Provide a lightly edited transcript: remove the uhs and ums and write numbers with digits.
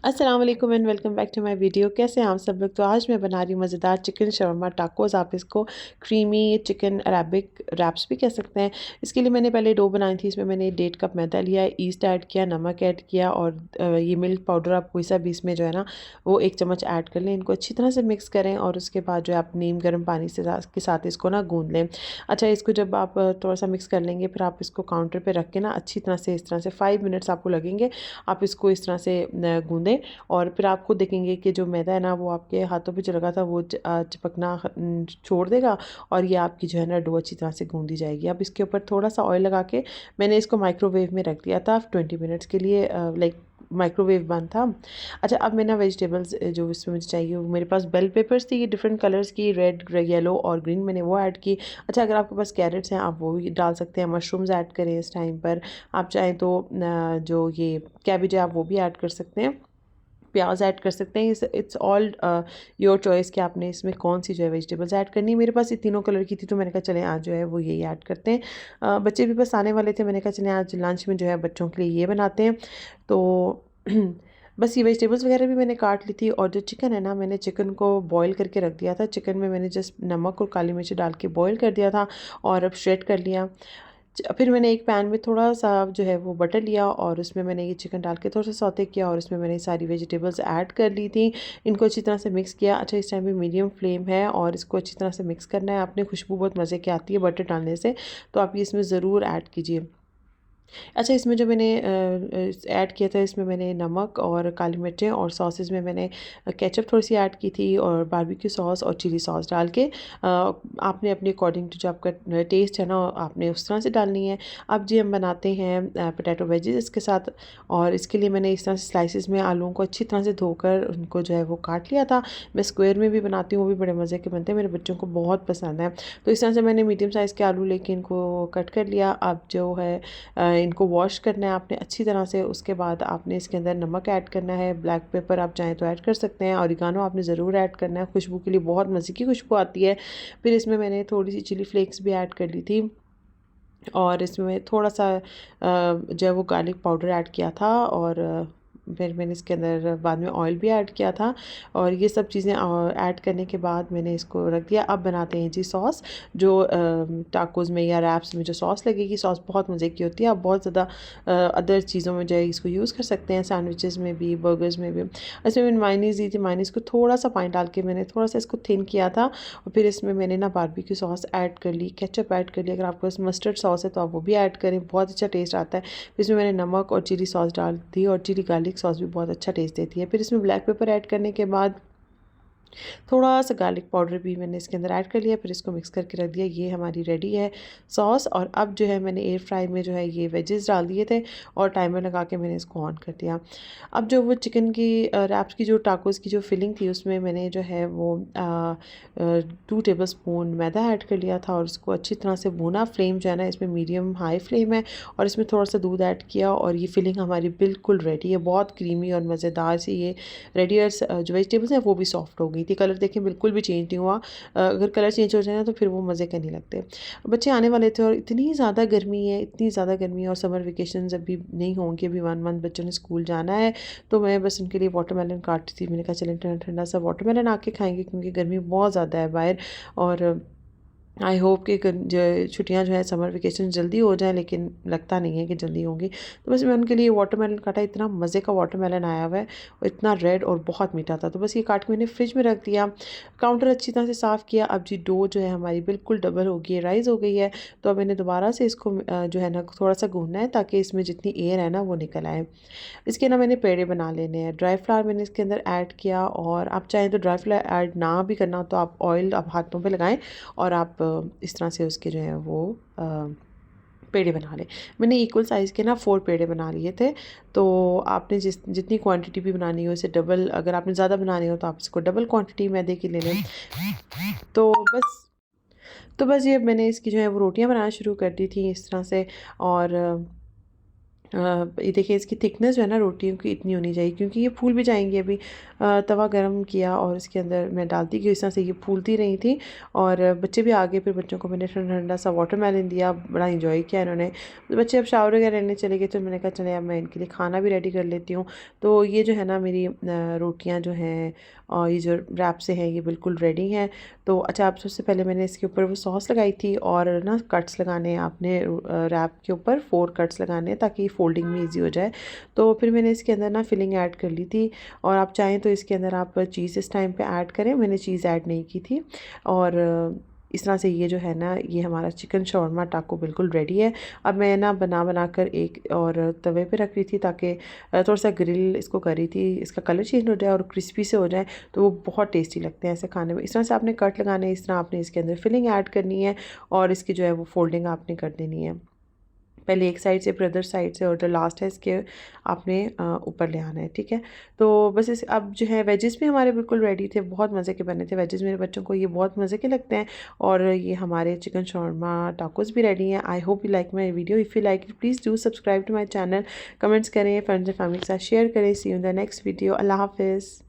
अस्सलाम वालेकुम and welcome back to my video. कैसे हैं आप सब लोग। तो आज मैं बना रही हूँ मज़ेदार चिकन शवरमा टाकोस। आप इसको क्रीमी चिकन अरेबिक रैप्स भी कह सकते हैं। इसके लिए मैंने पहले डो बनाई थी। इसमें मैंने 1.5 कप मैदा लिया, ईस्ट ऐड किया, नमक ऐड किया और ये मिल्क पाउडर आप कोई सा भी इसमें जो है ना वो 1 चम्मच ऐड कर लें। इनको अच्छी तरह से मिक्स करें और उसके बाद जो है आप नीम गर्म पानी से के साथ इसको ना गूँध लें। अच्छा, इसको जब आप थोड़ा सा मिक्स कर लेंगे फिर आप इसको काउंटर पर रख के ना अच्छी तरह से इस तरह से 5 मिनट्स आपको लगेंगे। आप इसको इस तरह से गूँधें और फिर आप खुद देखेंगे कि जो मैदा है ना वो आपके हाथों पे जो लगा था वो चिपकना छोड़ देगा और ये आपकी जो है ना डो अच्छी तरह से गूंदी जाएगी। अब इसके ऊपर थोड़ा सा ऑयल लगा के मैंने इसको माइक्रोवेव में रख दिया था 20 मिनट्स के लिए। लाइक माइक्रोवेव बंद था। अच्छा, अब मैं ना वेजिटेबल्स जो इसमें मुझे चाहिए वो मेरे पास बेल पेपर्स थी, ये डिफरेंट कलर्स की, रेड, येलो और ग्रीन, मैंने वो ऐड की। अच्छा, अगर आपके पास कैरेट्स हैं आप वो भी डाल सकते हैं। मशरूम्स ऐड करें इस टाइम पर। आप चाहें तो जो ये कैबिज है आप वो भी ऐड कर सकते हैं। प्याज ऐड कर सकते हैं। इट्स ऑल योर चॉइस कि आपने इसमें कौन सी जो है वेजिटेबल्स ऐड करनी है। मेरे पास ये तीनों कलर की थी तो मैंने कहा चलें आज जो है वो यही ऐड करते हैं। बच्चे भी बस आने वाले थे, मैंने कहा चलें आज लंच में जो है बच्चों के लिए ये बनाते हैं। तो बस ये वेजिटेबल्स वगैरह भी मैंने काट ली थी और जो चिकन है ना मैंने चिकन को बॉईल करके रख दिया था। चिकन में मैंने जस्ट नमक और काली मिर्च डाल के बॉईल कर दिया था और अब श्रेड कर लिया। फिर मैंने एक पैन में थोड़ा-सा जो है वो बटर लिया और उसमें मैंने ये चिकन डाल के थोड़ा-सा सौते किया और उसमें मैंने सारी वेजिटेबल्स ऐड कर ली थी। इनको अच्छी तरह से मिक्स किया। अच्छा, इस टाइम पे मीडियम फ्लेम है और इसको अच्छी तरह से मिक्स करना है आपने। खुशबू बहुत मज़े की आती है बटर डालने से, तो आप ये इसमें ज़रूर ऐड कीजिए। अच्छा, इसमें जो मैंने ऐड किया था इसमें मैंने नमक और काली मिर्चें और सॉसेस में मैंने केचप थोड़ी-सी ऐड की थी और बारबेक्यू सॉस और चिली सॉस डाल के आपने अपने अकॉर्डिंग टू जो आपका टेस्ट है ना आपने उस तरह से डालनी है। अब जी हम बनाते हैं पोटैटो वेजिस इसके साथ और इसके लिए मैंने इस तरह से स्लाइसेस में आलूओं को अच्छी तरह से धोकर उनको जो है वो काट लिया था। मैं स्क्वायर में भी बनाती हूँ, वो भी बड़े मज़े के बनते हैं, मेरे बच्चों को बहुत पसंद है। तो इस तरह से मैंने मीडियम साइज़ के आलू लेके इनको कट कर लिया। अब जो है इनको वॉश करना है आपने अच्छी तरह से। उसके बाद आपने इसके अंदर नमक ऐड करना है, ब्लैक पेपर आप चाहें तो ऐड कर सकते हैं, ऑरिगानो आपने ज़रूर ऐड करना है, खुशबू के लिए बहुत मज़े की खुशबू आती है। फिर इसमें मैंने थोड़ी सी चिली फ्लेक्स भी ऐड कर ली थी और इसमें थोड़ा सा जो है वो गार्लिक पाउडर ऐड किया था और फिर मैंने इसके अंदर बाद में ऑयल भी ऐड किया था और ये सब चीज़ें ऐड करने के बाद मैंने इसको रख दिया। अब बनाते हैं जी सॉस। जो टाकोज़ में या रैप्स में जो सॉस लगेगी, सॉस बहुत मज़े की होती है। आप बहुत ज़्यादा अदर चीज़ों में जो है इसको यूज़ कर सकते हैं, सैंडविचेज़ में भी, बर्गर्स में भी। इसमें मैंने मायोनीज़ दी थी, मायोनीज़ को थोड़ा सा पानी डाल के मैंने थोड़ा सा इसको थिन किया था और फिर इसमें मैंने ना बारबेक्यू सॉस ऐड कर ली, केचप ऐड कर ली। अगर आपके पास मस्टर्ड सॉस है तो आप वो भी ऐड करें, बहुत अच्छा टेस्ट आता है। फिर इसमें मैंने नमक और चिली सॉस डाल दी और चिली गार्लिक सॉस भी बहुत अच्छा टेस्ट देती है। फिर इसमें ब्लैक पेपर ऐड करने के बाद थोड़ा-सा गार्लिक पाउडर भी मैंने इसके अंदर ऐड कर लिया, फिर इसको मिक्स करके रख दिया। ये हमारी रेडी है सॉस और अब जो है मैंने एयर फ्राई में जो है ये वेजेस डाल दिए थे और टाइमर लगा के मैंने इसको ऑन कर दिया। अब जो वो चिकन की रैप्स की जो टाकोस की जो फिलिंग थी उसमें मैंने जो है वो 2 टेबलस्पून मैदा ऐड कर लिया था और उसको अच्छी तरह से भूना। फ्लेम जो है ना इसमें मीडियम हाई फ्लेम है और इसमें थोड़ा-सा दूध ऐड किया और ये फिलिंग हमारी बिल्कुल रेडी है। बहुत क्रीमी और मज़ेदार सी ये रेडी है। जो वेजिटेबल्स हैं वो भी सॉफ्ट हो गई थी। कलर देखें बिल्कुल भी चेंज नहीं हुआ। अगर कलर चेंज हो जाए ना तो फिर वो मज़े के नहीं लगते। बच्चे आने वाले थे और इतनी ज़्यादा गर्मी है, इतनी ज़्यादा गर्मी है और समर वेकेशंस अभी नहीं होंगे, अभी 1 मंथ बच्चों ने स्कूल जाना है। तो मैं बस उनके लिए वाटरमेलन काट रही थी। मैंने कहा चलें ठंडा-ठंडा सा वाटरमेलन आके खाएँगे क्योंकि गर्मी बहुत ज़्यादा है बाहर और आई होप कि जो छुट्टियाँ जो है समर वेकेशन जल्दी हो जाए, लेकिन लगता नहीं है कि जल्दी होंगी। तो बस मैं उनके लिए वाटरमेलन काटा। इतना मज़े का वाटरमेलन आया हुआ है और इतना रेड और बहुत मीठा था। तो बस ये काट के मैंने फ्रिज में रख दिया। काउंटर अच्छी तरह से साफ़ किया। अब जी डो जो है हमारी बिल्कुल डबल हो गई है, राइज़ हो गई है। तो अब मैंने दोबारा से इसको जो है ना थोड़ा-सा गूँथना है ताकि इसमें जितनी एयर है ना वो निकल आए। इसके ना मैंने पेड़े बना लेने हैं। ड्राई फ्लावर मैंने इसके अंदर ऐड किया और आप चाहें तो ड्राई फ्लावर ऐड ना भी करना हो तो आप ऑयल आप हाथों पे लगाएँ और आप इस तरह से उसके जो है वो पेड़े बना लें। मैंने इक्वल साइज़ के ना 4 पेड़े बना लिए थे। तो आपने जितनी क्वांटिटी भी बनानी हो इसे डबल, अगर आपने ज़्यादा बनानी हो तो आप इसको डबल क्वांटिटी मैदे की ले लें। तो बस तो बस ये मैंने इसकी जो है वो रोटियाँ बनाना शुरू कर दी थी इस तरह से और ये देखिए इसकी थिकनेस जो है ना रोटियों की इतनी होनी चाहिए, क्योंकि ये फूल भी जाएंगी। अभी तवा गरम किया और इसके अंदर मैं डालती गई, इस तरह से ये फूलती रही थी। और बच्चे भी आ गए, फिर बच्चों को मैंने ठंडा ठंडा सा वाटरमेलन दिया, बड़ा इंजॉय किया इन्होंने। तो बच्चे अब शावर वगैरह लेने चले गए, तो मैंने कहा चले अब मैं इनके लिए खाना भी रेडी कर लेती हूँ। तो ये जो है ना मेरी रोटियाँ जो हैं और ये जो रैप से हैं ये बिल्कुल रेडी हैं। तो अच्छा, अब सबसे पहले मैंने इसके ऊपर वो सॉस लगाई थी और ना कट्स लगाने हैं आपने, रैप के ऊपर 4 कट्स लगाने हैं ताकि फोल्डिंग में ईजी हो जाए। तो फिर मैंने इसके अंदर ना फिलिंग ऐड कर ली थी, और आप चाहें तो इसके अंदर आप चीज़ इस टाइम पे ऐड करें, मैंने चीज़ ऐड नहीं की थी। और इस तरह से ये जो है ना ये हमारा चिकन शॉर्मा टाको बिल्कुल रेडी है। अब मैं ना बना कर एक और तवे पे रख रही थी, ताकि थोड़ा सा ग्रिल इसको कर रही थी, इसका कलर चेंज हो जाए और क्रिस्पी से हो जाए, तो वो बहुत टेस्टी लगते हैं ऐसे खाने में। इस तरह से आपने कट लगाने हैं, इस तरह आपने इसके अंदर फिलिंग ऐड करनी है और इसकी जो है वो फोल्डिंग आपने कर देनी है, पहले एक साइड से फिर अदर साइड से, और जो लास्ट है इसके आपने ऊपर ले आना है। ठीक है, तो बस इस अब जो है वेजेस भी हमारे बिल्कुल रेडी थे, बहुत मज़े के बने थे वेजेस, मेरे बच्चों को ये बहुत मज़े के लगते हैं। और ये हमारे चिकन शॉर्मा टाकोस भी रेडी हैं। I hope you like my video, if you like it please do subscribe to my channel, comments करें, फ्रेंड्स एंड फैमिली के साथ शेयर करें। See you in the next video. अल्लाह हाफिज़।